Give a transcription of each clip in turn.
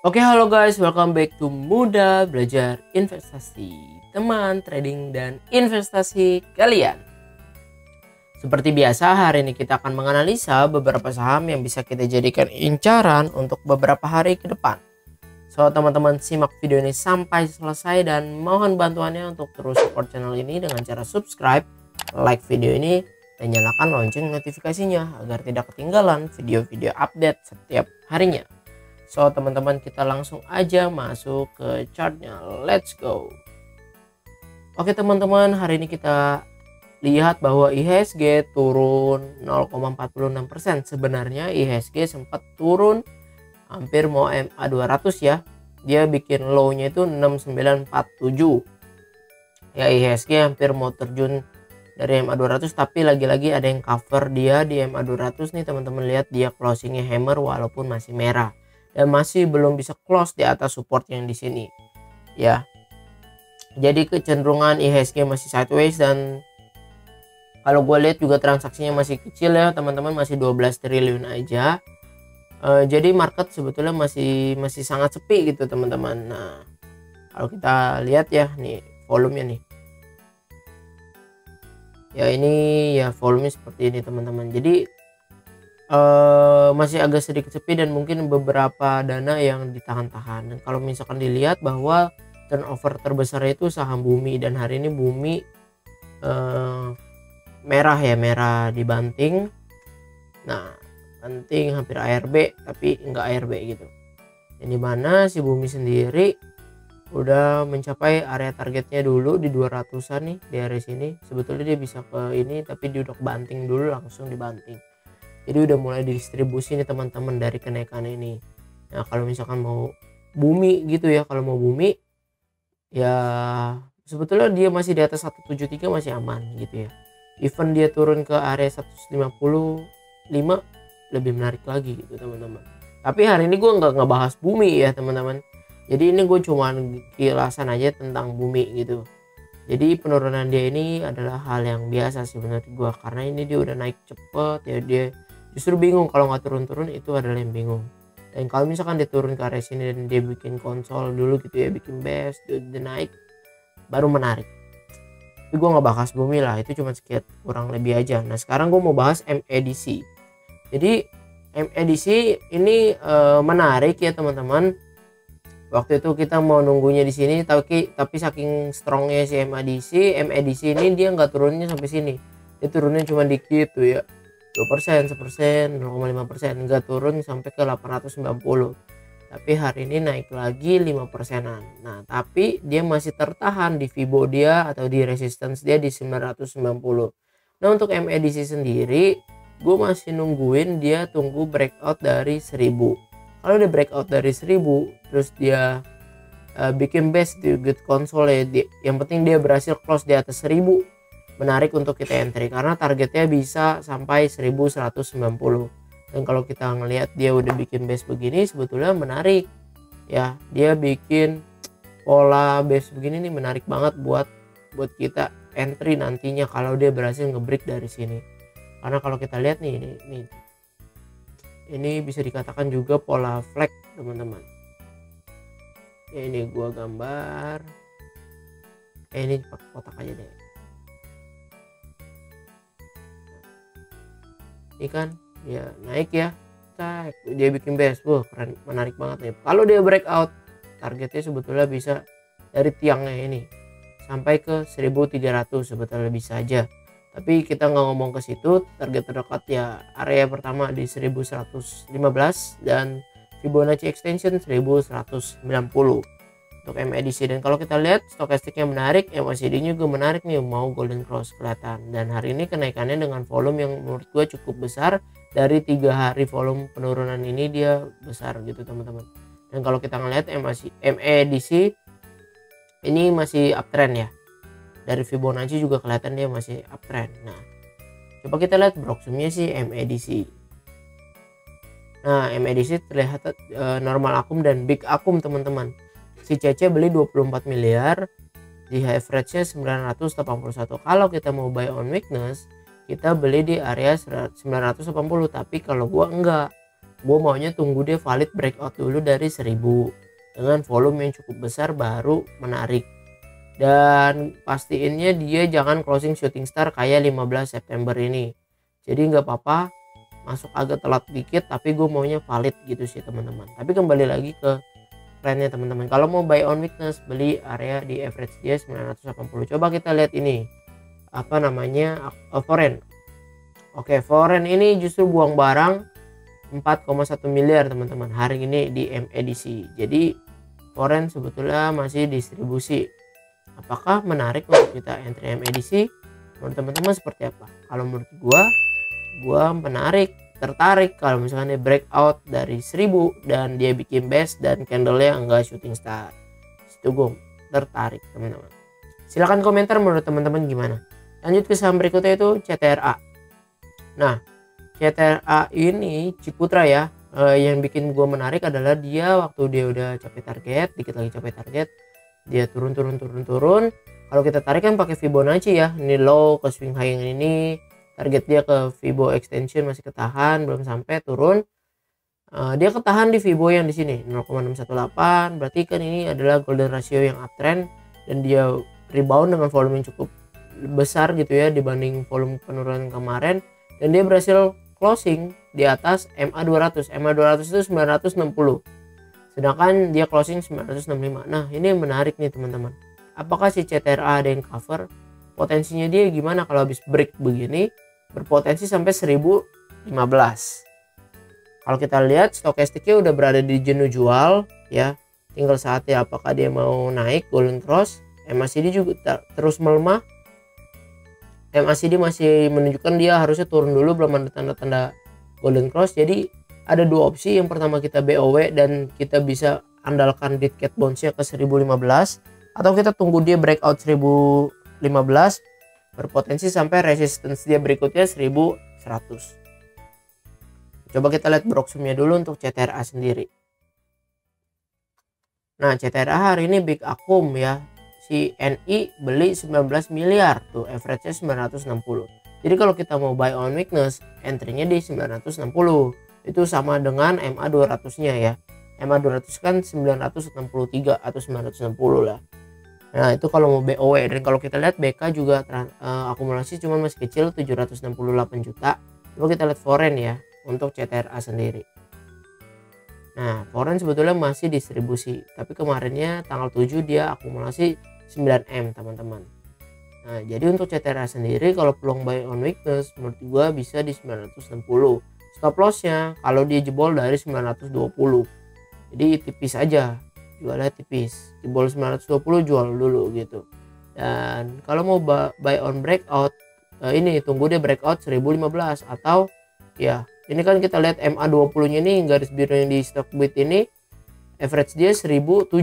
Oke, halo guys, welcome back to Muda Belajar Investasi, teman trading dan investasi kalian. Seperti biasa, hari ini kita akan menganalisa beberapa saham yang bisa kita jadikan incaran untuk beberapa hari ke depan. So, teman-teman simak video ini sampai selesai dan mohon bantuannya untuk terus support channel ini dengan cara subscribe, like video ini, dan nyalakan lonceng notifikasinya agar tidak ketinggalan video-video update setiap harinya. So, teman-teman, kita langsung aja masuk ke chartnya. Let's go. Oke, teman-teman, hari ini kita lihat bahwa IHSG turun 0,46%. Sebenarnya IHSG sempat turun hampir mau MA200 ya. Dia bikin low-nya itu 6947. Ya, IHSG hampir mau terjun dari MA200, tapi lagi-lagi ada yang cover dia di MA200 nih, teman-teman. Lihat dia closingnya hammer walaupun masih merah dan masih belum bisa close di atas support yang di sini ya. Jadi kecenderungan IHSG masih sideways, dan kalau gue lihat juga transaksinya masih kecil ya teman-teman, masih 12 triliun aja. Jadi market sebetulnya masih sangat sepi gitu teman-teman. Nah, kalau kita lihat ya nih volumenya nih ya, ini ya volumenya seperti ini teman-teman. Jadi masih agak sedikit sepi dan mungkin beberapa dana yang ditahan-tahan. Dan kalau misalkan dilihat bahwa turnover terbesar itu saham Bumi, dan hari ini Bumi merah ya, merah dibanting. Nah, banting hampir ARB tapi enggak ARB gitu. Yang dimana si Bumi sendiri udah mencapai area targetnya dulu di 200-an nih, di area sini. Sebetulnya dia bisa ke ini tapi dia udah banting dulu, langsung dibanting. Jadi udah mulai didistribusi nih teman-teman dari kenaikan ini. Nah, kalau misalkan mau Bumi gitu ya, kalau mau Bumi ya sebetulnya dia masih di atas 173 masih aman gitu ya. Even dia turun ke area 155 lebih menarik lagi gitu teman-teman. Tapi hari ini gue nggak ngebahas Bumi ya teman-teman. Jadi ini gue cuman kilasan aja tentang Bumi gitu. Jadi penurunan dia ini adalah hal yang biasa sih menurut gue, karena ini dia udah naik cepet ya. Dia justru bingung kalau nggak turun-turun, itu adalah yang bingung. Dan kalau misalkan dia turun ke area sini dan dia bikin konsol dulu gitu ya, bikin base, dia naik, baru menarik. Tapi gue nggak bahas Bumi lah, itu cuma sekian kurang lebih aja. Nah, sekarang gue mau bahas MEDC. Jadi MEDC ini menarik ya teman-teman. Waktu itu kita mau nunggunya di sini, tapi saking strongnya si MEDC ini dia nggak turunnya sampai sini. Dia turunnya cuma dikit tuh ya, 2%, 1%, 0,5%, nggak turun sampai ke 890. Tapi hari ini naik lagi 5%-an. Nah, tapi dia masih tertahan di Fibo dia atau di resistance dia di 990. Nah, untuk MEDC sendiri gue masih nungguin dia tunggu breakout dari 1000. Kalau dia breakout dari 1000 terus dia bikin base di good console ya, yang penting dia berhasil close di atas 1000, menarik untuk kita entry karena targetnya bisa sampai 1190. Dan kalau kita ngelihat dia udah bikin base begini, sebetulnya menarik ya. Dia bikin pola base begini nih, menarik banget buat kita entry nantinya kalau dia berhasil ngebreak dari sini. Karena kalau kita lihat nih ini bisa dikatakan juga pola flag teman-teman ya. Ini gua gambar ini pakai kotak aja deh. Ini kan ya naik ya, dia bikin base, keren, menarik banget nih. Kalau dia breakout, targetnya sebetulnya bisa dari tiangnya ini sampai ke 1300 sebetulnya bisa aja. Tapi kita nggak ngomong ke situ, target terdekat ya area pertama di 1115 dan Fibonacci extension 1190 untuk MEDC. Dan kalau kita lihat stokastiknya menarik, MACD-nya juga menarik nih, mau golden cross kelihatan. Dan hari ini kenaikannya dengan volume yang menurut gue cukup besar. Dari 3 hari volume penurunan ini dia besar gitu teman-teman. Dan kalau kita ngelihat MEDC ini masih uptrend ya. Dari Fibonacci juga kelihatan dia masih uptrend. Nah, coba kita lihat broksumnya sih MEDC. Nah, MEDC terlihat normal akum dan big akum teman-teman. Si CC beli 24 miliar, di average-nya 981. Kalau kita mau buy on weakness, kita beli di area 980. Tapi kalau gua enggak, gue maunya tunggu dia valid breakout dulu dari 1000 dengan volume yang cukup besar baru menarik. Dan pastiinnya dia jangan closing shooting star kayak 15 September ini. Jadi nggak apa-apa masuk agak telat dikit, tapi gue maunya valid gitu sih teman-teman. Tapi kembali lagi ke trennya teman-teman. Kalau mau buy on weakness, beli area di average dia 980. Coba kita lihat ini apa namanya, foreign. Oke, foreign ini justru buang barang 4,1 miliar teman-teman hari ini di MEDC. Jadi foreign sebetulnya masih distribusi. Apakah menarik untuk kita entry MEDC? Menurut teman-teman seperti apa? Kalau menurut gua tertarik kalau misalnya dia breakout dari 1000 dan dia bikin base dan candlenya enggak shooting star. Situ gue tertarik teman-teman. Silahkan komentar menurut teman-teman gimana. Lanjut ke saham berikutnya itu CTRA. Nah, CTRA ini Ciputra ya. Yang bikin gue menarik adalah dia waktu dia udah capai target, dikit lagi capai target, dia turun. Kalau kita tarik kan pakai Fibonacci ya. Ini low ke swing high yang ini. Target dia ke Fibo extension masih ketahan, belum sampai turun. Dia ketahan di Fibo yang di sini 0,618. Berarti kan ini adalah golden ratio yang uptrend dan dia rebound dengan volume yang cukup besar gitu ya dibanding volume penurunan kemarin, dan dia berhasil closing di atas MA200. MA200 itu 960. Sedangkan dia closing 965. Nah, ini menarik nih teman-teman. Apakah si CTRA ada yang cover? Potensinya dia gimana kalau habis break begini? Berpotensi sampai 1015. Kalau kita lihat stokastiknya udah berada di jenuh jual ya, tinggal saatnya apakah dia mau naik golden cross. MACD juga terus melemah. MACD masih menunjukkan dia harusnya turun dulu, belum ada tanda-tanda golden cross. Jadi ada dua opsi. Yang pertama kita BOW dan kita bisa andalkan dead cat bounce-nya ke 1015, atau kita tunggu dia breakout 1015 berpotensi sampai resistance dia berikutnya 1100. Coba kita lihat broksumnya dulu untuk CTRA sendiri. Nah, CTRA hari ini big akum ya. Si NI beli 19 miliar tuh, average-nya 960. Jadi kalau kita mau buy on weakness, entry-nya di 960. Itu sama dengan MA200-nya ya. MA200 kan 963 atau 960 lah. Nah, itu kalau mau BOW. Dan kalau kita lihat BK juga akumulasi cuma masih kecil 768 juta. Coba kita lihat foreign ya untuk CTRA sendiri. Nah, foreign sebetulnya masih distribusi, tapi kemarinnya tanggal 7 dia akumulasi 9M teman-teman. Nah, jadi untuk CTRA sendiri kalau peluang buy on weakness menurut gua bisa di 960. Stop lossnya kalau dia jebol dari 920. Jadi tipis aja, jualnya tipis, jebol 920 jual dulu gitu. Dan kalau mau buy on breakout, ini tunggu dia breakout 1015, atau ya ini kan kita lihat MA20 nya ini garis biru yang di stock bit ini average dia 1007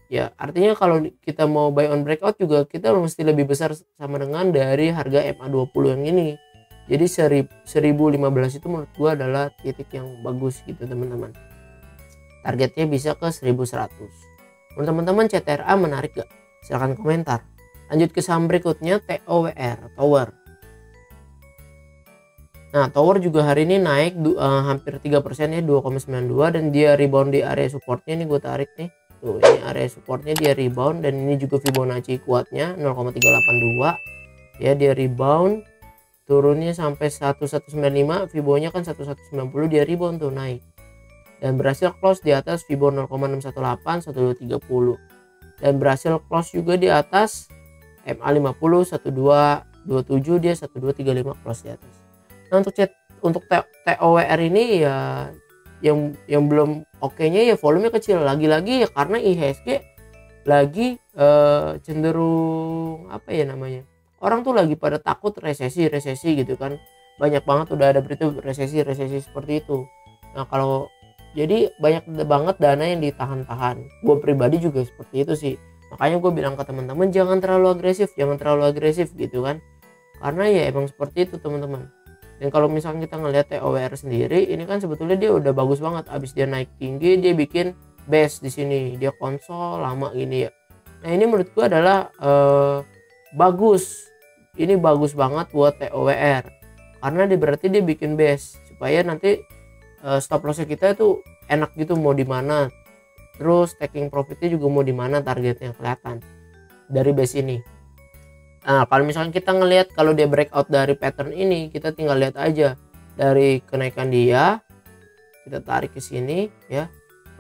ya, artinya kalau kita mau buy on breakout juga kita mesti lebih besar sama dengan dari harga MA20 yang ini. Jadi 1015 itu menurut gua adalah titik yang bagus gitu teman-teman. Targetnya bisa ke 1100. Menurut teman-teman CTRA menarik gak? Silahkan komentar. Lanjut ke saham berikutnya, TOWR, Tower. Nah, Tower juga hari ini naik hampir 3% ya, 2,92, dan dia rebound di area supportnya. Ini gue tarik nih. Tuh, ini area supportnya dia rebound, dan ini juga Fibonacci kuatnya 0,382. Ya, dia rebound turunnya sampai 1195, Fibonya kan 1190, dia rebound tuh naik. Dan berhasil close di atas Fibo 0,618, 1230. Dan berhasil close juga di atas MA50 1227, dia 1235 close di atas. Nah, untuk TOWR ini ya yang belum oke-nya ya volumenya kecil, lagi-lagi ya karena IHSG lagi cenderung apa ya namanya, orang tuh lagi pada takut resesi gitu kan, banyak banget udah ada berita resesi seperti itu. Nah, kalau jadi banyak banget dana yang ditahan-tahan. Gue pribadi juga seperti itu sih, makanya gue bilang ke teman-teman jangan terlalu agresif gitu kan, karena ya emang seperti itu teman-teman. Dan kalau misalnya kita ngelihat TOWR sendiri, ini kan sebetulnya dia udah bagus banget. Abis dia naik tinggi, dia bikin base di sini, dia konsol lama gini ya. Nah, ini menurut gua adalah bagus. Ini bagus banget buat TOWR, karena berarti dia bikin base supaya nanti stop lossnya kita itu enak gitu mau di mana, terus taking profitnya juga mau di mana, targetnya kelihatan dari base ini. Nah kalau misalkan kita ngelihat kalau dia breakout dari pattern ini, kita tinggal lihat aja dari kenaikan dia, kita tarik ke sini ya.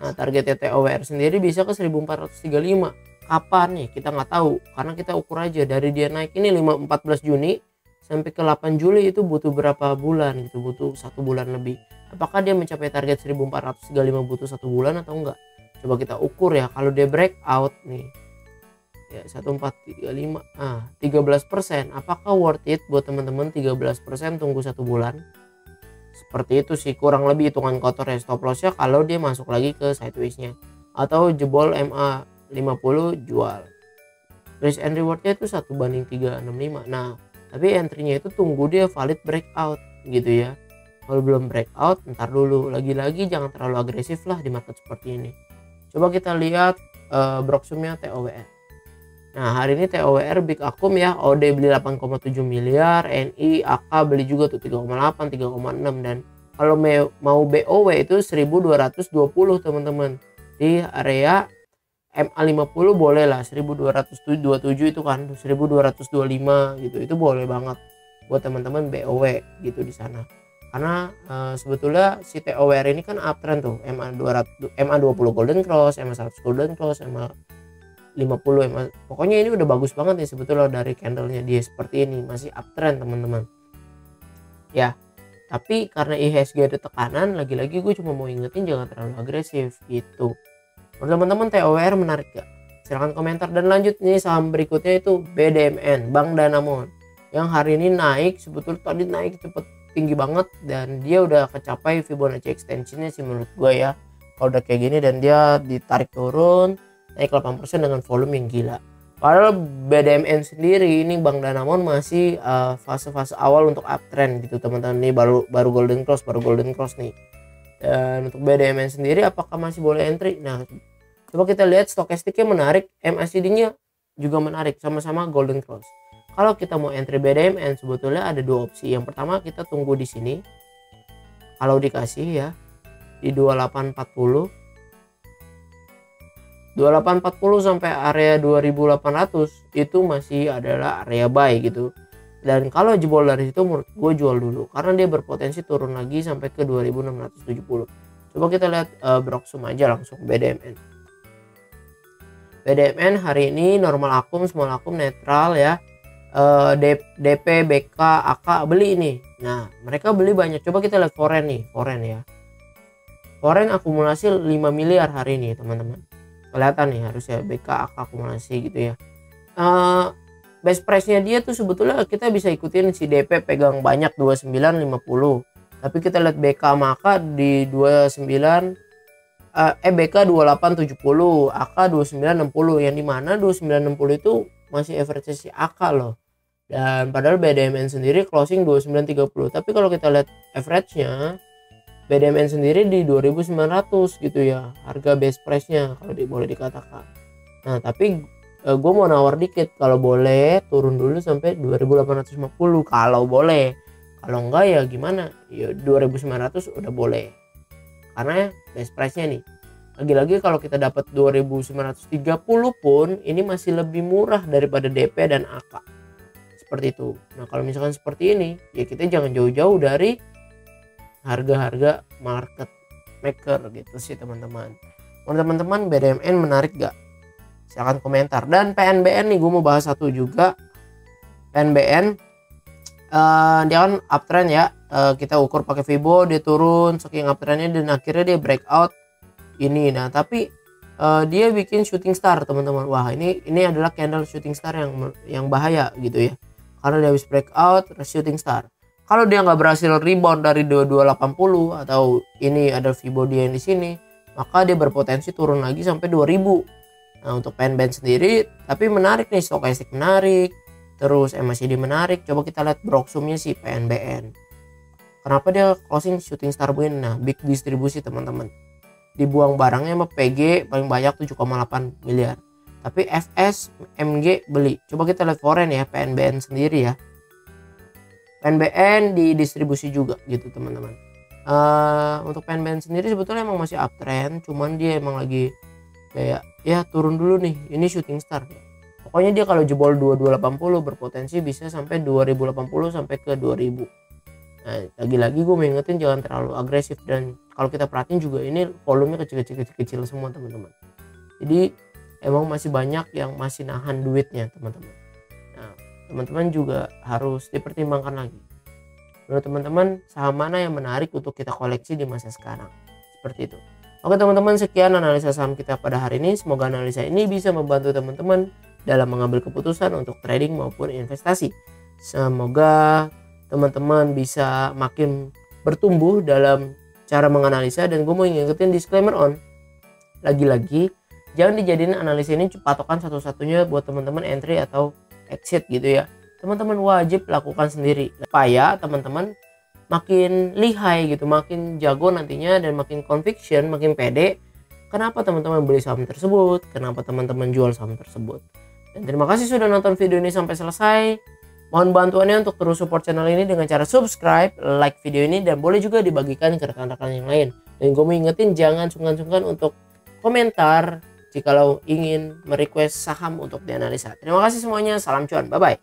Nah targetnya TOWR sendiri bisa ke 1435. Kapan nih kita nggak tahu, karena kita ukur aja dari dia naik ini 14 Juni sampai ke 8 Juli itu butuh berapa bulan gitu, butuh 1 bulan lebih. Apakah dia mencapai target 1435 butuh 1 bulan atau enggak? Coba kita ukur ya. Kalau dia breakout nih ya 1435, 13%, apakah worth it buat teman-teman 13% tunggu 1 bulan? Seperti itu sih kurang lebih hitungan kotor ya stop lossnya kalau dia masuk lagi ke sideways-nya atau jebol MA 50 jual. Risk and rewardnya itu 1:365. Nah tapi entry-nya itu tunggu dia valid breakout gitu ya. Kalau belum breakout ntar dulu, lagi-lagi jangan terlalu agresif lah di market seperti ini. Coba kita lihat Broksumnya TOWR. Nah hari ini TOWR big akum ya, OD beli 8,7 miliar, NI AK beli juga tuh 3,8 3,6, dan kalau mau BOW itu 1220 teman-teman. Di area MA50 boleh lah 1227 itu kan, 1225 gitu, itu boleh banget buat teman-teman BOW gitu di sana. Karena sebetulnya si TOWR ini kan uptrend tuh, MA20 golden cross, MA100 golden cross, MA50, pokoknya ini udah bagus banget nih sebetulnya dari candlenya dia seperti ini, masih uptrend teman-teman ya. Tapi karena IHSG ada tekanan, lagi-lagi gue cuma mau ingetin jangan terlalu agresif gitu. Menurut teman-teman TOWR menarik gak? Silahkan komentar. Dan lanjut nih saham berikutnya itu BDMN, Bank Danamon, yang hari ini naik, sebetulnya tadi naik cepet tinggi banget dan dia udah kecapai Fibonacci extensionnya sih menurut gue ya. Kalau udah kayak gini dan dia ditarik turun naik 8% dengan volume yang gila. Padahal BDMN sendiri ini Bank Danamon masih fase-fase awal untuk uptrend gitu teman-teman. Nih baru golden cross nih. Dan untuk BDMN sendiri apakah masih boleh entry? Nah coba kita lihat stokastiknya menarik, MACD-nya juga menarik, sama-sama golden cross. Kalau kita mau entry BDMN sebetulnya ada dua opsi. Yang pertama kita tunggu di sini. Kalau dikasih ya di 2840 sampai area 2800 itu masih adalah area buy gitu. Dan kalau jebol dari situ menurut gue jual dulu karena dia berpotensi turun lagi sampai ke 2670. Coba kita lihat Broksum aja langsung BDMN. BDMN hari ini normal akum, small akum, netral ya. DP, BK, AK beli ini. Nah mereka beli banyak. Coba kita lihat foreign nih, foreign ya. Foreign akumulasi 5 miliar hari ini teman-teman. Kelihatan nih harusnya BK AK akumulasi gitu ya. Best price nya dia tuh sebetulnya kita bisa ikutin si DP pegang banyak 2950, tapi kita lihat BK sama AK di 29 BK 2870, AK 2960, yang dimana 2960 itu masih average si AK loh. Dan padahal BDMN sendiri closing 2930, tapi kalau kita lihat average nya BDMN sendiri di 2900 gitu ya harga base price nya kalau boleh dikatakan. Nah tapi gue mau nawar dikit, kalau boleh turun dulu sampai 2850 kalau boleh, kalau enggak ya gimana ya 2900 udah boleh karena base price nya nih. Lagi-lagi kalau kita dapat 2930 pun ini masih lebih murah daripada DP dan AK seperti itu. Nah kalau misalkan seperti ini ya kita jangan jauh-jauh dari harga-harga market maker gitu sih teman-teman. Menurut teman-teman BDMN menarik gak? Silahkan komentar. Dan PNBN nih gue mau bahas satu juga. PNBN dia kan uptrend ya, kita ukur pakai Fibo, dia turun saking uptrendnya dan akhirnya dia breakout ini. Nah tapi dia bikin shooting star teman-teman. Wah ini adalah candle shooting star yang bahaya gitu ya, karena dia habis breakout shooting star. Kalau dia nggak berhasil rebound dari 2280 atau ini ada Fibo dia yang di sini, maka dia berpotensi turun lagi sampai 2000. Nah untuk PNBN sendiri tapi menarik nih, stokastik menarik, terus MACD menarik. Coba kita lihat Broksumnya si PNBN. Kenapa dia closing shooting star begini? Nah big distribusi teman-teman. Dibuang barangnya sama PG paling banyak 7,8 miliar. Tapi FS, MG beli. Coba kita lihat foreign ya, PNBN sendiri ya. PNBN di distribusi juga gitu teman-teman. Untuk pen sendiri sebetulnya emang masih uptrend, cuman dia emang lagi kayak ya turun dulu nih, ini shooting star. Pokoknya dia kalau jebol 2280 berpotensi bisa sampai 2080 sampai ke 2000. Nah, lagi-lagi gue mengingetin jangan terlalu agresif, dan kalau kita perhatiin juga ini volumenya kecil-kecil semua teman-teman. Jadi emang masih banyak yang masih nahan duitnya teman-teman. Nah, teman-teman juga harus dipertimbangkan lagi. Menurut teman-teman saham mana yang menarik untuk kita koleksi di masa sekarang? Seperti itu. Oke teman-teman, sekian analisa saham kita pada hari ini. Semoga analisa ini bisa membantu teman-teman dalam mengambil keputusan untuk trading maupun investasi. Semoga teman-teman bisa makin bertumbuh dalam cara menganalisa. Dan gue mau ngingetin disclaimer on, lagi-lagi jangan dijadiin analisa ini patokan satu-satunya buat teman-teman entry atau exit gitu ya. Teman-teman wajib lakukan sendiri supaya teman-teman makin lihai gitu, makin jago nantinya, dan makin conviction, makin pede kenapa teman-teman beli saham tersebut, kenapa teman-teman jual saham tersebut. Dan terima kasih sudah nonton video ini sampai selesai. Mohon bantuannya untuk terus support channel ini dengan cara subscribe, like video ini, dan boleh juga dibagikan ke rekan-rekan yang lain. Dan gue mau ingetin jangan sungkan-sungkan untuk komentar jikalau ingin merequest saham untuk dianalisa. Terima kasih semuanya, salam cuan, bye bye.